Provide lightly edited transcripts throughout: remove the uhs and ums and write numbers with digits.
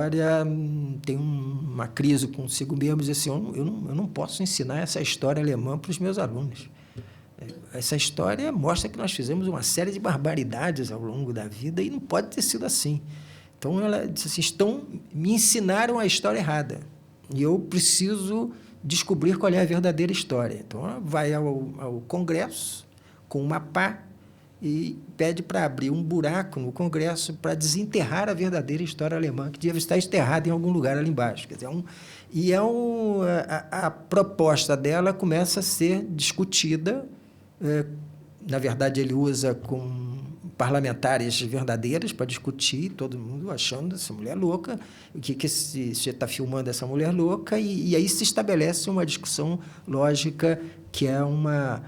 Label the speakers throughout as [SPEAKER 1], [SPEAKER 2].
[SPEAKER 1] história tem uma crise consigo mesmo, diz assim, eu não posso ensinar essa história alemã para os meus alunos. Essa história mostra que nós fizemos uma série de barbaridades ao longo da vida e não pode ter sido assim. Então, ela disse assim, me ensinaram a história errada e eu preciso descobrir qual é a verdadeira história. Então, ela vai ao Congresso com uma pá e pede para abrir um buraco no Congresso para desenterrar a verdadeira história alemã, que deve estar enterrada em algum lugar ali embaixo. Quer dizer, a proposta dela começa a ser discutida. Na verdade, ele usa com parlamentares verdadeiros para discutir, todo mundo achando essa mulher louca, o que você está filmando essa mulher louca, e aí se estabelece uma discussão lógica que é uma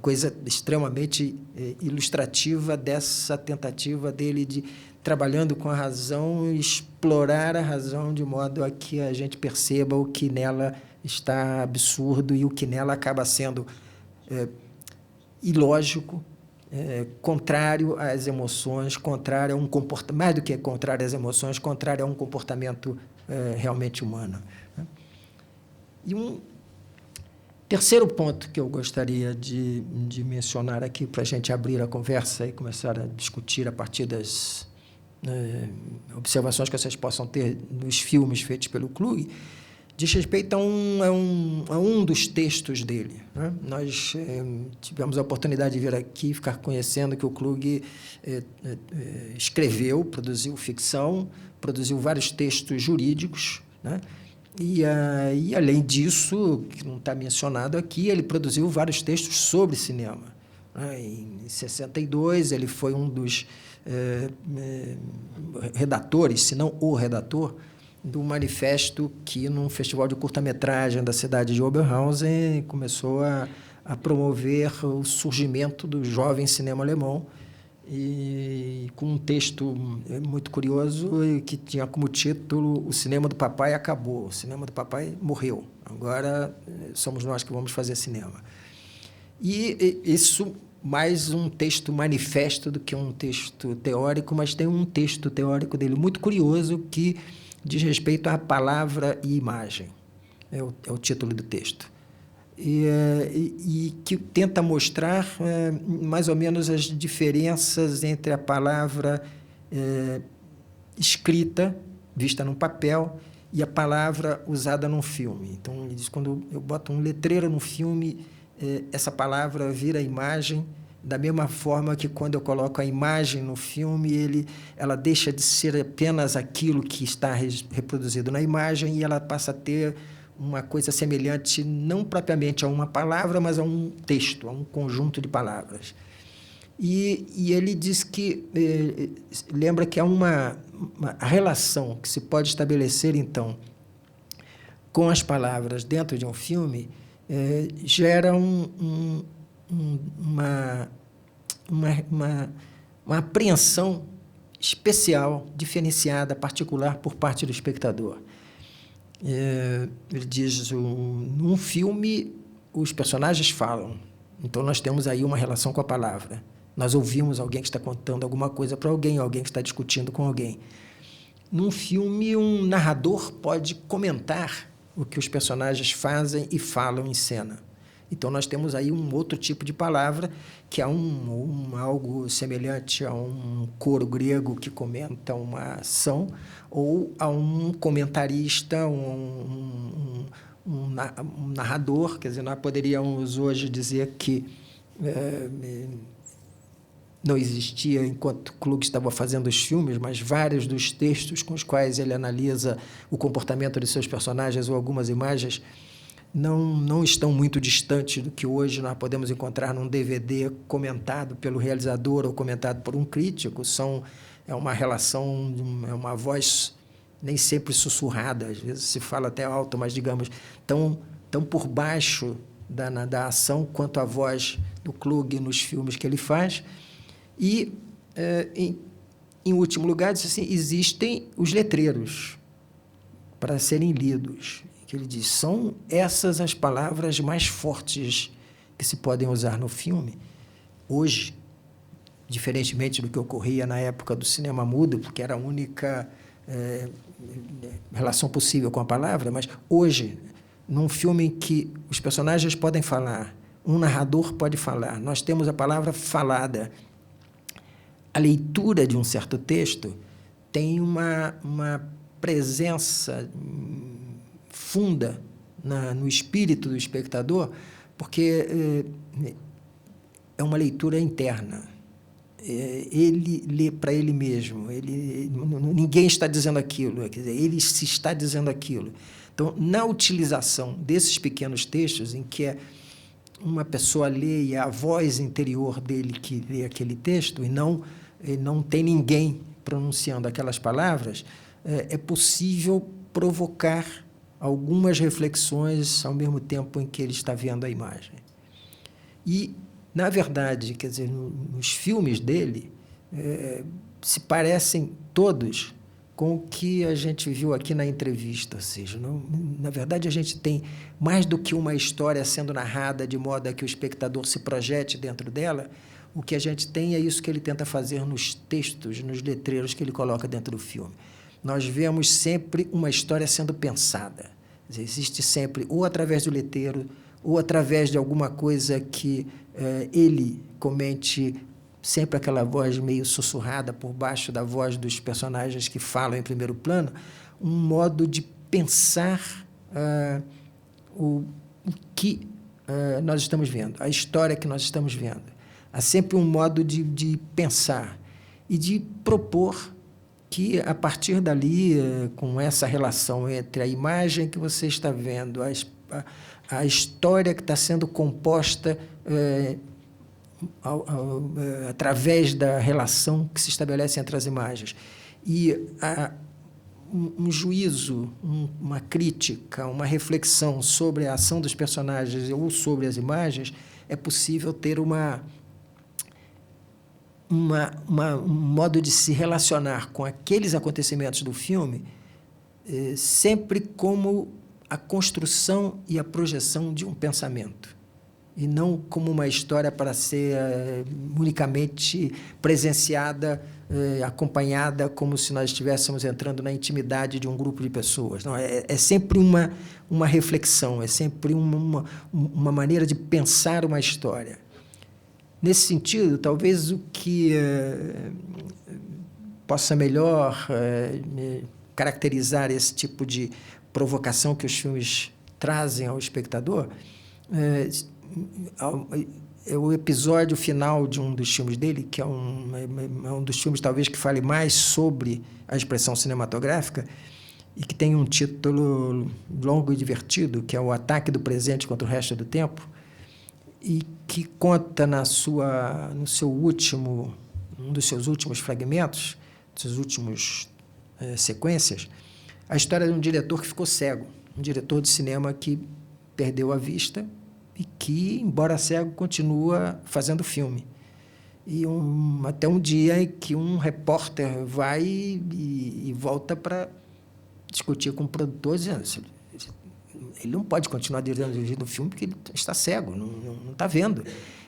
[SPEAKER 1] coisa extremamente ilustrativa dessa tentativa dele de, trabalhando com a razão, explorar a razão de modo a que a gente perceba o que nela está absurdo e o que nela acaba sendo ilógico, contrário às emoções, contrário a um comportamento, mais do que contrário às emoções, contrário a um comportamento realmente humano. E um terceiro ponto que eu gostaria de mencionar aqui para a gente abrir a conversa e começar a discutir a partir das observações que vocês possam ter nos filmes feitos pelo Klug, diz respeito a um dos textos dele. Né? Nós tivemos a oportunidade de vir aqui ficar conhecendo que o Klug escreveu, produziu ficção, produziu vários textos jurídicos, né? E, além disso, que não está mencionado aqui, ele produziu vários textos sobre cinema. Né? Em 62, ele foi um dos redatores, se não o redator, do manifesto que, num festival de curta-metragem da cidade de Oberhausen, começou a promover o surgimento do jovem cinema alemão, e com um texto muito curioso que tinha como título "O cinema do papai acabou, o cinema do papai morreu, agora somos nós que vamos fazer cinema". E isso mais um texto manifesto do que um texto teórico, mas tem um texto teórico dele muito curioso que diz respeito à palavra e imagem. É o título do texto. E que tenta mostrar mais ou menos as diferenças entre a palavra escrita, vista num papel, e a palavra usada num filme. Então, ele diz, quando eu boto um letreiro no filme, essa palavra vira imagem, da mesma forma que, quando eu coloco a imagem no filme, ela deixa de ser apenas aquilo que está reproduzido na imagem e ela passa a ter uma coisa semelhante, não propriamente a uma palavra, mas a um texto, a um conjunto de palavras. E ele diz que lembra que há uma relação que se pode estabelecer, então, com as palavras dentro de um filme, gera uma apreensão especial, diferenciada, particular por parte do espectador. Ele diz, num filme, os personagens falam, então nós temos aí uma relação com a palavra. Nós ouvimos alguém que está contando alguma coisa para alguém que está discutindo com alguém. Num filme, um narrador pode comentar o que os personagens fazem e falam em cena. Então, nós temos aí um outro tipo de palavra, que é algo semelhante a um coro grego que comenta uma ação, ou a um comentarista, um narrador. Quer dizer, nós poderíamos hoje dizer que não existia, enquanto Klug estava fazendo os filmes, mas vários dos textos com os quais ele analisa o comportamento de seus personagens ou algumas imagens não estão muito distantes do que hoje nós podemos encontrar num DVD comentado pelo realizador ou comentado por um crítico. É uma relação, é uma voz nem sempre sussurrada, às vezes se fala até alto, mas, digamos, tão por baixo da ação quanto a voz do Klug nos filmes que ele faz. E, em último lugar, diz assim, existem os letreiros para serem lidos, que ele diz, são essas as palavras mais fortes que se podem usar no filme hoje, diferentemente do que ocorria na época do cinema mudo, porque era a única relação possível com a palavra, mas hoje, num filme em que os personagens podem falar, um narrador pode falar, nós temos a palavra falada. A leitura de um certo texto tem uma presença funda no espírito do espectador, porque é uma leitura interna. Ele lê para ele mesmo, ninguém está dizendo aquilo, quer dizer, ele se está dizendo aquilo. Então, na utilização desses pequenos textos, em que uma pessoa lê e é a voz interior dele que lê aquele texto, e não tem ninguém pronunciando aquelas palavras, é possível provocar algumas reflexões ao mesmo tempo em que ele está vendo a imagem. E, na verdade, quer dizer, nos filmes dele, se parecem todos com o que a gente viu aqui na entrevista. Ou seja, na verdade, a gente tem mais do que uma história sendo narrada de modo a que o espectador se projete dentro dela. O que a gente tem é isso que ele tenta fazer nos textos, nos letreiros que ele coloca dentro do filme. Nós vemos sempre uma história sendo pensada. Quer dizer, existe sempre, ou através do letreiro, ou através de alguma coisa que ele comente, sempre aquela voz meio sussurrada por baixo da voz dos personagens que falam em primeiro plano, um modo de pensar o que nós estamos vendo, a história que nós estamos vendo. Há sempre um modo de pensar e de propor que, a partir dali, com essa relação entre a imagem que você está vendo, a história que está sendo composta através da relação que se estabelece entre as imagens, e um juízo, uma crítica, uma reflexão sobre a ação dos personagens ou sobre as imagens, é possível ter um modo de se relacionar com aqueles acontecimentos do filme, sempre como a construção e a projeção de um pensamento, e não como uma história para ser unicamente presenciada, acompanhada, como se nós estivéssemos entrando na intimidade de um grupo de pessoas. Não, é sempre uma reflexão, é sempre uma maneira de pensar uma história. Nesse sentido, talvez o que possa melhor caracterizar esse tipo de provocação que os filmes trazem ao espectador é o episódio final de um dos filmes dele, que é um dos filmes talvez que fale mais sobre a expressão cinematográfica e que tem um título longo e divertido, que é O Ataque do Presente contra o Resto do Tempo, e que conta um dos seus últimos fragmentos, suas últimas sequências, a história de um diretor que ficou cego, um diretor de cinema que perdeu a vista e que, embora cego, continua fazendo filme. E até um dia em que um repórter vai e volta para discutir com o produtor, dizendo: ele não pode continuar dirigindo o filme porque ele está cego, não está vendo.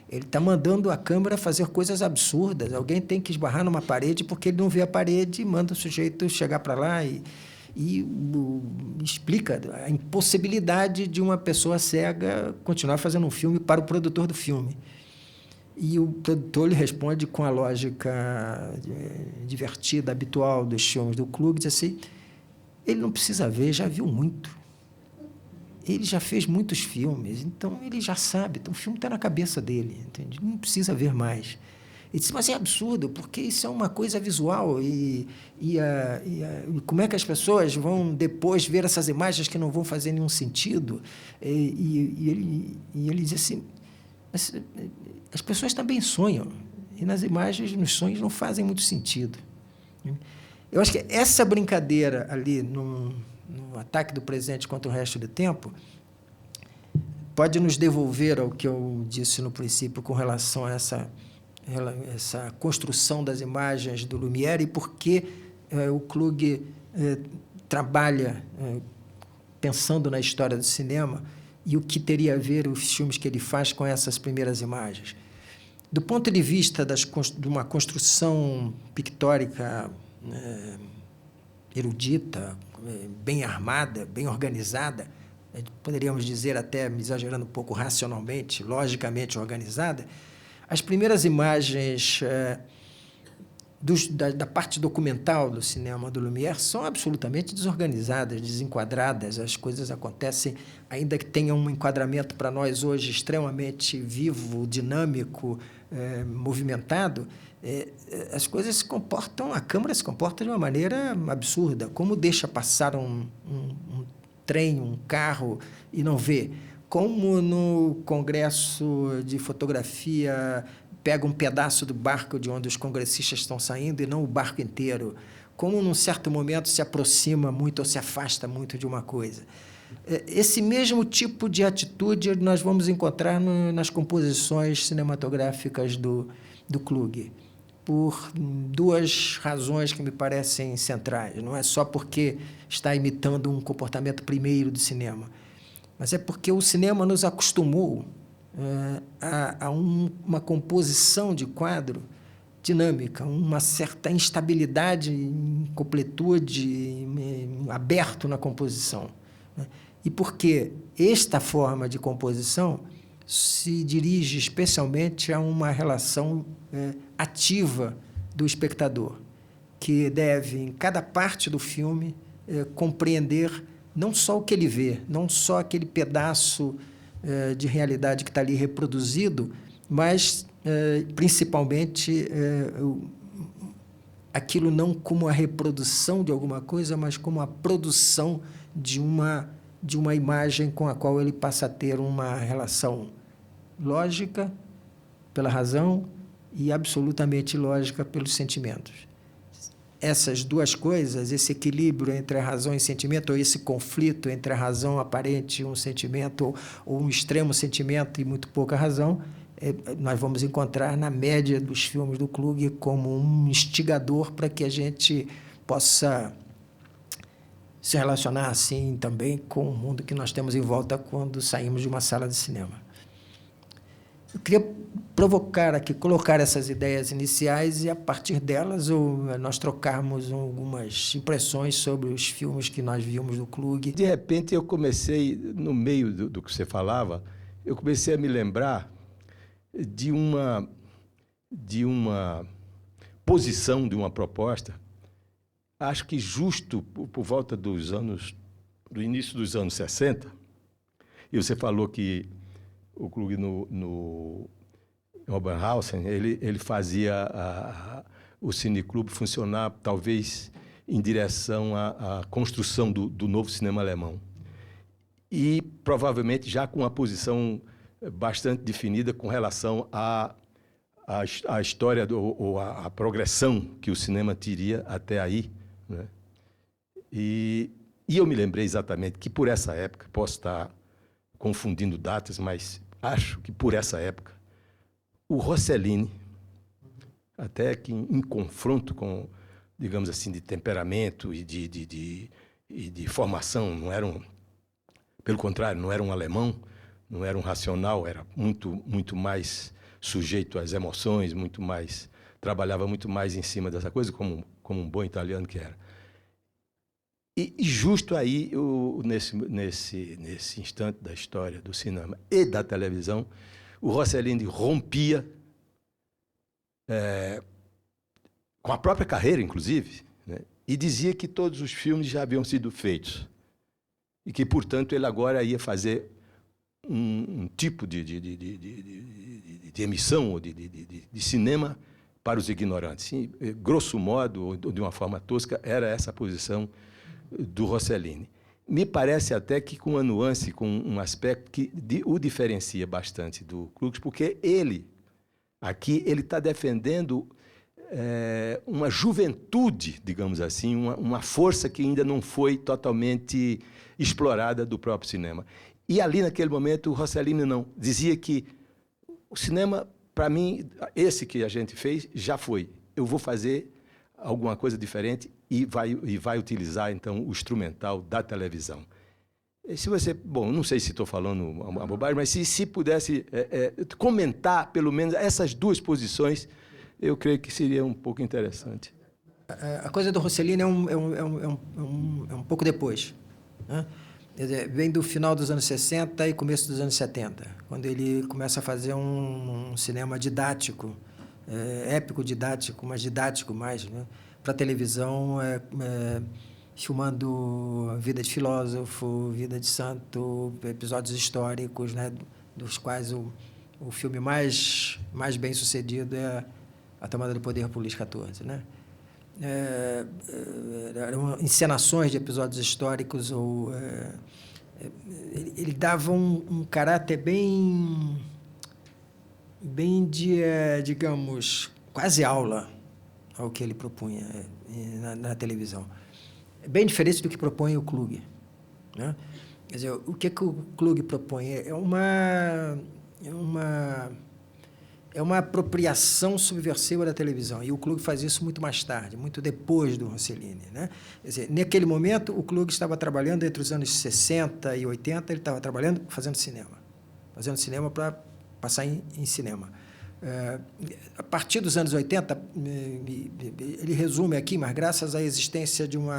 [SPEAKER 1] Ele está mandando a câmera fazer coisas absurdas. Alguém tem que esbarrar numa parede porque ele não vê a parede e manda o sujeito chegar para lá e explica a impossibilidade de uma pessoa cega continuar fazendo um filme para o produtor do filme. E o produtor lhe responde com a lógica divertida, habitual dos filmes do Klug, diz assim: ele não precisa ver, já viu muito. Ele já fez muitos filmes, então ele já sabe, então o filme está na cabeça dele, entende? Não precisa ver mais. Ele disse: mas é absurdo, porque isso é uma coisa visual e como é que as pessoas vão depois ver essas imagens que não vão fazer nenhum sentido? E ele diz assim: mas as pessoas também sonham, e nas imagens, nos sonhos, não fazem muito sentido. Eu acho que essa brincadeira ali no Ataque do Presente contra o Resto do Tempo pode nos devolver ao que eu disse no princípio com relação a essa construção das imagens do Lumière e por que o Klug trabalha pensando na história do cinema e o que teria a ver os filmes que ele faz com essas primeiras imagens. Do ponto de vista de uma construção pictórica erudita, bem armada, bem organizada, poderíamos dizer até, exagerando um pouco, racionalmente, logicamente organizada, as primeiras imagens da parte documental do cinema do Lumière são absolutamente desorganizadas, desenquadradas. As coisas acontecem, ainda que tenham um enquadramento para nós hoje extremamente vivo, dinâmico, movimentado, as coisas se comportam, a câmera se comporta de uma maneira absurda. Como deixa passar um trem, um carro e não vê? Como no congresso de fotografia pega um pedaço do barco de onde os congressistas estão saindo e não o barco inteiro. Como, num certo momento, se aproxima muito ou se afasta muito de uma coisa. Esse mesmo tipo de atitude nós vamos encontrar nas composições cinematográficas do Klug, por duas razões que me parecem centrais. Não é só porque está imitando um comportamento primeiro do cinema, mas é porque o cinema nos acostumou a uma composição de quadro dinâmica, uma certa instabilidade, incompletude, aberto na composição. E porque esta forma de composição se dirige especialmente a uma relação ativa do espectador, que deve, em cada parte do filme, compreender não só o que ele vê, não só aquele pedaço de realidade que está ali reproduzido, mas, principalmente, aquilo não como a reprodução de alguma coisa, mas como a produção de uma imagem com a qual ele passa a ter uma relação lógica pela razão e absolutamente lógica pelos sentimentos. Essas duas coisas, esse equilíbrio entre a razão e o sentimento, ou esse conflito entre a razão aparente e um sentimento, ou um extremo sentimento e muito pouca razão, nós vamos encontrar na média dos filmes do Klug como um instigador para que a gente possa se relacionar assim também com o mundo que nós temos em volta quando saímos de uma sala de cinema. Eu queria provocar aqui, colocar essas ideias iniciais e, a partir delas, nós trocarmos algumas impressões sobre os filmes que nós vimos do Klug.
[SPEAKER 2] De repente, eu comecei, no meio do que você falava, eu comecei a me lembrar de uma posição, de uma proposta, acho que justo por volta do início dos anos 60, e você falou que o Klug no Oberhausen, ele fazia o cineclube funcionar, talvez, em direção à construção do novo cinema alemão. E, provavelmente, já com uma posição bastante definida com relação à história ou à progressão que o cinema teria até aí, né? E eu me lembrei exatamente que, por essa época, posso estar confundindo datas, mas acho que por essa época, o Rossellini, até que em confronto com, digamos assim, de temperamento e de formação, não era pelo contrário, não era um alemão, não era um racional, era muito mais sujeito às emoções, trabalhava muito mais em cima dessa coisa, como um bom italiano que era. E justo aí, nesse instante da história do cinema e da televisão, o Rossellini rompia com a própria carreira, inclusive, né? E dizia que todos os filmes já haviam sido feitos e que, portanto, ele agora ia fazer um tipo de emissão ou de cinema para os ignorantes. Sim, grosso modo, ou de uma forma tosca, era essa a posição do Rossellini. Me parece até que com uma nuance, com um aspecto que o diferencia bastante do Klug, porque ele está defendendo uma juventude, digamos assim, uma força que ainda não foi totalmente explorada do próprio cinema. E ali, naquele momento, o Rossellini não. Dizia que o cinema, para mim, esse que a gente fez, já foi. Eu vou fazer alguma coisa diferente e vai utilizar, então, o instrumental da televisão. Se você, bom, não sei se estou falando uma bobagem, mas se pudesse comentar, pelo menos, essas duas posições, eu creio que seria um pouco interessante.
[SPEAKER 1] A coisa do Rossellini é um pouco depois, né? Quer dizer, vem do final dos anos 60 e começo dos anos 70, quando ele começa a fazer um cinema didático, épico didático, mas didático mais, né? Para televisão, filmando vida de filósofo, vida de santo, episódios históricos, né? Dos quais o filme mais bem sucedido é A Tomada do Poder por Luís XIV, né? Eram encenações de episódios históricos, ou ele dava um caráter bem de, digamos, quase aula ao que ele propunha na televisão. Bem diferente do que propõe o Klug, né? Quer dizer, o que o Klug propõe é uma apropriação subversiva da televisão. E o Klug faz isso muito mais tarde, muito depois do Rossellini, né? Quer dizer, naquele momento, o Klug estava trabalhando, entre os anos 60 e 80, ele estava trabalhando, fazendo cinema para passar em cinema. A partir dos anos 80, ele resume aqui, mas graças à existência de um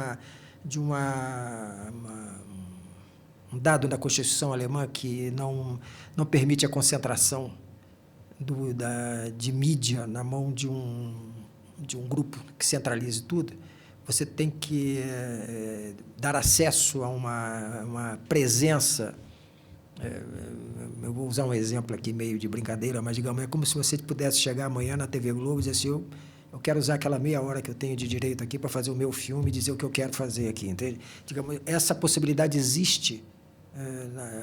[SPEAKER 1] dado da Constituição alemã que não permite a concentração de mídia na mão de um grupo que centralize tudo, você tem que dar acesso a uma presença. Eu vou usar um exemplo aqui meio de brincadeira, mas, digamos, é como se você pudesse chegar amanhã na TV Globo e dizer assim, eu quero usar aquela meia hora que eu tenho de direito aqui para fazer o meu filme e dizer o que eu quero fazer aqui, entende? Digamos, essa possibilidade existe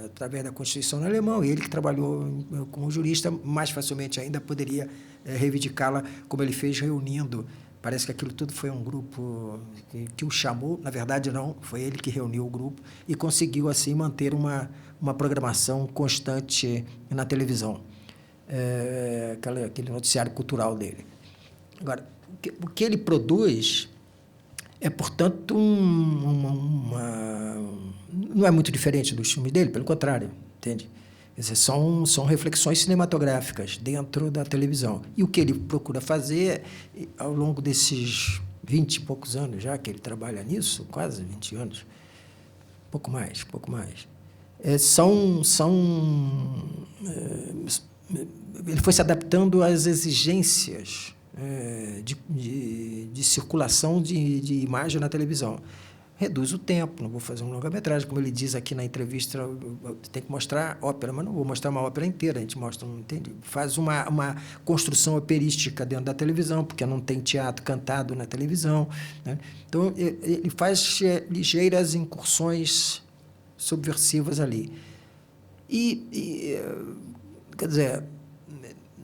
[SPEAKER 1] através da Constituição alemã, e ele que trabalhou como jurista, mais facilmente ainda poderia reivindicá-la, como ele fez reunindo. Parece que aquilo tudo foi um grupo que o chamou, na verdade não, foi ele que reuniu o grupo e conseguiu assim manter uma programação constante na televisão, aquele noticiário cultural dele. Agora, o que ele produz é, portanto, não é muito diferente dos filmes dele, pelo contrário, entende? Quer dizer, são reflexões cinematográficas dentro da televisão. E o que ele procura fazer, ao longo desses 20 e poucos anos já que ele trabalha nisso, quase 20 anos, pouco mais, ele foi se adaptando às exigências de circulação de imagem na televisão. Reduz o tempo, não vou fazer um longa-metragem, como ele diz aqui na entrevista, tem que mostrar ópera, mas não vou mostrar uma ópera inteira, a gente mostra, entende? Faz uma construção operística dentro da televisão, porque não tem teatro cantado na televisão, né? Então, ele faz ligeiras incursões subversivas ali. Quer dizer,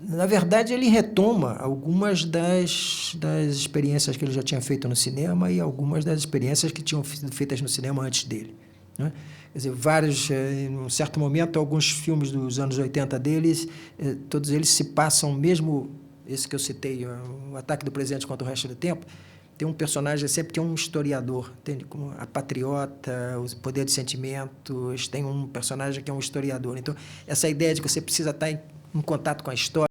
[SPEAKER 1] na verdade, ele retoma algumas das experiências que ele já tinha feito no cinema e algumas das experiências que tinham sido feitas no cinema antes dele, né? Quer dizer, em um certo momento, alguns filmes dos anos 80 deles, todos eles se passam, mesmo esse que eu citei, O Ataque do Presidente contra o Resto do Tempo, tem um personagem sempre que é um historiador, entende? Como A Patriota, O Poder dos Sentimentos, tem um personagem que é um historiador. Então, essa ideia de que você precisa estar em contato com a história,